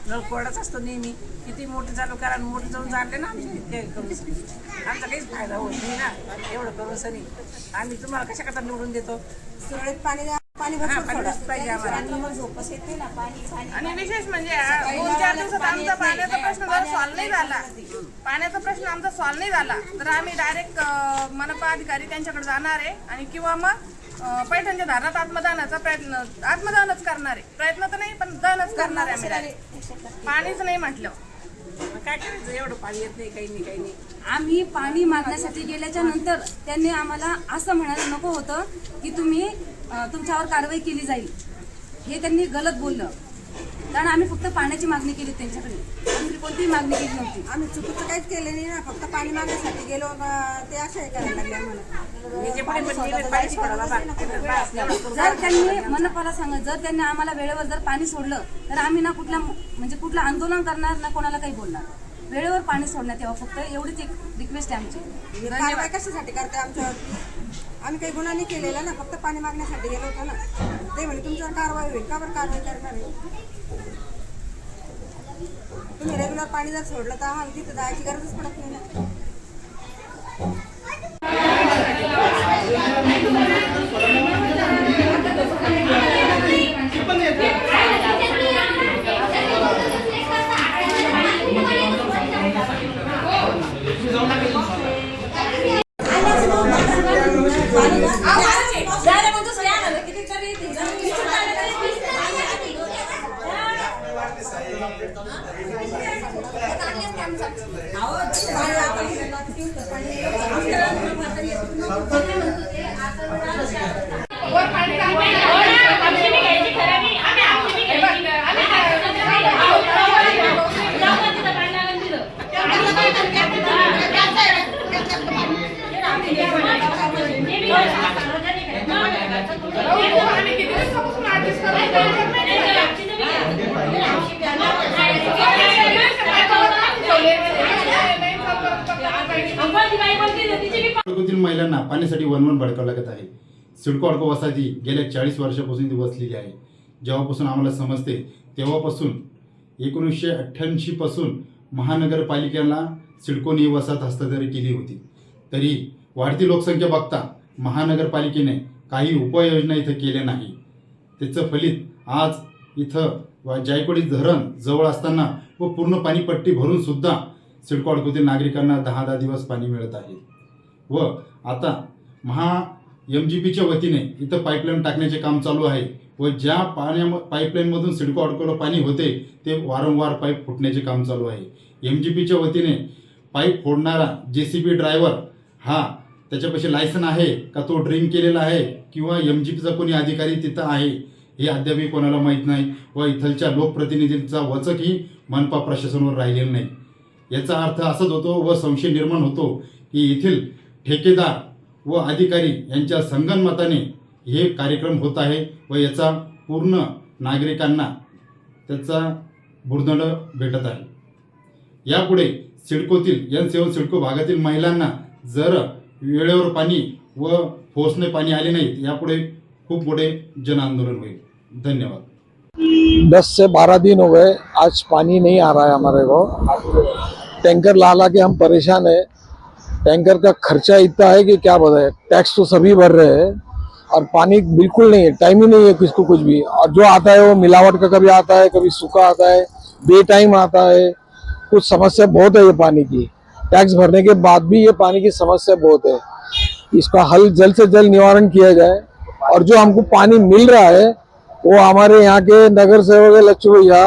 नळ कोरडाच असतो नेहमी. किती मोठं चालू करा, मोठं जाऊन जाणले ना आमचे आमचा काहीच फायदा होत नाही ना एवढं करून सनी. आम्ही तुम्हाला कशा करता निवडून देतो. सुरळीत पाणी पाहिजे आम्हाला. आणि विशेष म्हणजे 2-4 दिवसात आमचा पाण्याचा प्रश्न जर सॉल्व्ह नाही झाला, पाण्याचा प्रश्न आमचा सॉल्व्ह नाही झाला तर आम्ही डायरेक्ट मनपा अधिकारी त्यांच्याकडे जाणार आहे आणि किंवा मग पैठणच्या धरणात आत्मदहनच करणार आहे. प्रयत्न तर नाही पण दहनच करणार आहे आम्ही डायरेक्ट. पाणीच नाही म्हटलं काय करायचं, एवढं पाणी येत नाही, काही नाही. आम्ही पाणी मागण्यासाठी गेल्याच्या नंतर त्यांनी आम्हाला असं म्हणायला नको होतं की तुम्ही तुमच्यावर कारवाई केली जाईल. हे त्यांनी गलत बोललं. कारण आम्ही फक्त पाण्याची मागणी केली त्यांच्याकडे, दुसरी कोणतीही मागणी केली नव्हती. आम्ही चुकीचं काहीच केलं नाही ना, फक्त पाणी मागण्यासाठी गेलो ते असं हे करायला लागले आम्हाला. जर त्यांनी मनपाला सांगत, जर त्यांनी आम्हाला वेळेवर जर पाणी सोडलं तर आम्ही ना कुठलं आंदोलन करणार ना कोणाला काही बोलणार. वेळेवर पाणी सोडण्यात यावं, फक्त एवढीच एक रिक्वेस्ट आहे आमची. कारवाई कशासाठी करते आमच्यावरती? आम्ही काही गुन्हा नाही केलेला ना, फक्त पाणी मागण्यासाठी गेलो होतो ना. ते म्हणे तुमच्यावर कारवाई होईल. का बरं कारवाई करणार आहे? तुम्ही रेग्युलर पाणी जर सोडलं तर आम्हाला तिथं जायची गरजच पडत नाही ना. महिलांना पाण्यासाठी वनवन भडकावं लागत आहे. सिडको अडको वसाहती गेल्या 40 वर्षापासून ती वसलेली आहे. जेव्हापासून आम्हाला समजते तेव्हापासून 1988 पासून महानगरपालिकेला सिडकोने वसाहत हस्तांतरित केली होती. तरी वाढती लोकसंख्या बघता महानगरपालिकेने काही उपाययोजना इथं केल्या नाही. त्याचं फलित आज इथं जायकवाडी धरण जवळ असताना व पूर्ण पाणीपट्टी भरून सुद्धा सिडको अडकोतील नागरिकांना 10 दिवस पाणी मिळत आहे. व आता MGPच्या वतीने इथं पाईपलाईन टाकण्याचे काम चालू आहे व ज्या पाईपलाईनमधून सिडको अडकोला पाणी होते ते वारंवार पाईप फुटण्याचे काम चालू आहे. MGPच्या वतीने पाईप फोडणारा JCB ड्रायव्हर हा त्याच्यापाशी लायसन आहे का, तो ड्रिंक केलेला आहे किंवा MGPचा कोणी अधिकारी तिथं आहे हे अद्यापही कोणाला माहीत नाही व इथलच्या लोकप्रतिनिधींचा वचकही मनपा प्रशासनावर राहिलेला नाही. याचा अर्थ असाच होतो व संशय निर्माण होतो की येथील ठेकेदार व अधिकारी यांच्या संगनमताने हे कार्यक्रम होत आहे व याचा पूर्ण नागरिकांना त्याचा भुर्दंड भेटत आहे. यापुढे सिडकोतील N7 सिडको भागातील महिलांना जर वेळेवर पाणी व पोचणे पाणी आले नाहीत यापुढे खूप मोठे जन आंदोलन होईल. धन्यवाद. 10 से 12 दिन हो गए, आज पानी नहीं आ रहा है हमारे को. टैंकर ला के हम परेशान है. टैंकर का खर्चा इतना है कि क्या बताए. टैक्स तो सभी भर रहे हैं और पानी बिल्कुल नहीं है, टाइम ही नहीं है किसको कुछ भी. और जो आता है वो मिलावट का कभी आता है, कभी सूखा आता है, बेटाइम आता है. कुछ समस्या बहुत है ये पानी की. टैक्स भरने के बाद भी ये पानी की समस्या बहुत है. इसका हल जल्द से जल्द निवारण किया जाए. और जो हमको पानी मिल रहा है वो हमारे यहाँ के नगर सेवक लक्ष्मी भैया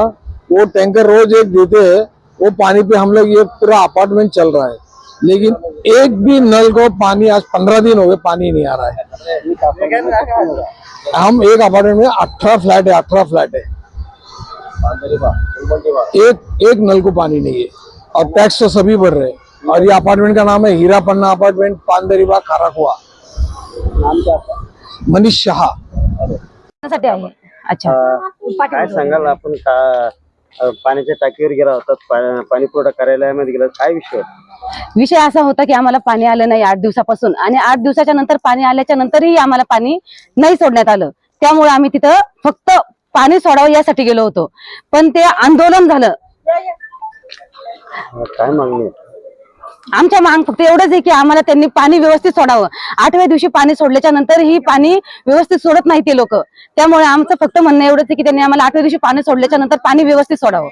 वो टैंकर रोज एक देते हैं. वो पानी पे हम लोग ये पूरा अपार्टमेंट चल रहा है, लेकिन एक भी नल को पानी आज 15 दिन हो गए पानी नहीं आ रहा है. हम एक अपार्टमेंट में 18 फ्लैट है. एक नल को पानी नहीं है और टैक्स तो सभी भर रहे हैं. और ये अपार्टमेंट का नाम है हीरा पन्ना अपार्टमेंट, पानदरीबा, खाराकुआ. मनीष शहा. अच्छा, काय सांगाल आपण का पाण्याच्या टाकीवर गेला होता, पाणी पुरवठा कार्यालयामध्ये गेला, काय विषय असा होता की आम्हाला पाणी आलं नाही 8 दिवसापासून आणि 8 दिवसाच्या नंतर पाणी आल्याच्या नंतरही आम्हाला पाणी नाही सोडण्यात आलं. त्यामुळे आम्ही तिथं फक्त पाणी सोडावं यासाठी गेलो होतो, पण ते आंदोलन झालं. काय मागणी आहे? आमच्या माग फक्त एवढंच आहे की आम्हाला त्यांनी पाणी व्यवस्थित सोडावं. 8व्या दिवशी पाणी सोडल्याच्या नंतर ही पाणी व्यवस्थित सोडत नाही ते लोक. त्यामुळे आमचं फक्त म्हणणं एवढंच आहे की त्यांनी आम्हाला 8व्या दिवशी पाणी सोडल्याच्या नंतर पाणी व्यवस्थित सोडावं.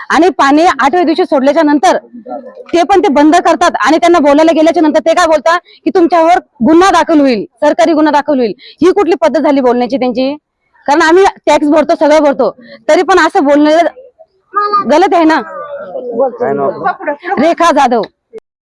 आणि पाणी 8व्या दिवशी सोडल्याच्या नंतर ते पण ते बंद करतात आणि त्यांना बोलायला गेल्याच्या नंतर ते काय बोलतात की तुमच्यावर गुन्हा दाखल होईल, सरकारी गुन्हा दाखल होईल. ही कुठली पद्धत झाली बोलण्याची त्यांची? कारण आम्ही टॅक्स भरतो, सगळं भरतो, तरी पण असं बोलणं गलत आहे ना. काय नाव आपलं? रेखा जाधव.